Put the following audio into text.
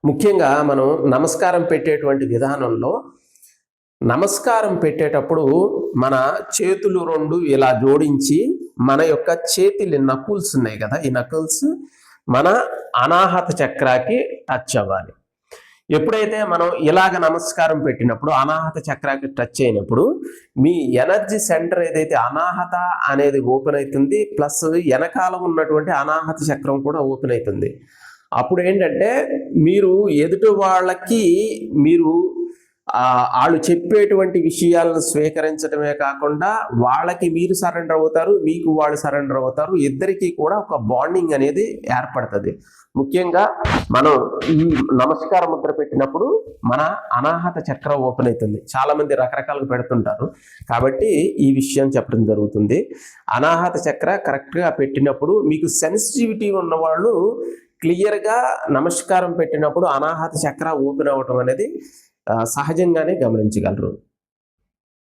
ముఖ్యంగా మనం నమస్కారం పెట్టేటువంటి విధానంలో నమస్కారం పెట్టేటప్పుడు మన చేతులు రెండు ఇలా జోడించి మన యొక్క చేతులు నకుల్స్ ఉన్నాయి కదా, ఈ నకుల్స్ మన అనాహత చక్రాకి టచ్ అవ్వాలి. ఎప్పుడైతే మనం ఇలాగ నమస్కారం పెట్టినప్పుడు అనాహత చక్రాకి టచ్ అయినప్పుడు మీ ఎనర్జీ సెంటర్ ఏదైతే అనాహత అనేది ఓపెన్ అవుతుంది, ప్లస్ వెనకాల ఉన్నటువంటి అనాహత చక్రం కూడా ఓపెన్ అవుతుంది. అప్పుడు ఏంటంటే మీరు ఎదుటి వాళ్ళకి మీరు వాళ్ళు చెప్పేటువంటి విషయాలను స్వీకరించడమే కాకుండా వాళ్ళకి మీరు సరెండర్ అవుతారు, మీకు వాళ్ళు సరెండర్ అవుతారు. ఇద్దరికీ కూడా ఒక బాండింగ్ అనేది ఏర్పడుతుంది. ముఖ్యంగా మనం ఈ నమస్కార ముద్ర పెట్టినప్పుడు మన అనాహత చక్రం ఓపెన్ అవుతుంది. చాలా మంది రకరకాలుగా పెడుతుంటారు, కాబట్టి ఈ విషయం చెప్పడం జరుగుతుంది. అనాహత చక్ర కరెక్ట్గా పెట్టినప్పుడు మీకు సెన్సిటివిటీ ఉన్నవాళ్ళు క్లియర్గా నమస్కారం పెట్టినప్పుడు అనాహత చక్ర ఓపెన్ అవ్వటం అనేది సహజంగానే గమనించగలరు.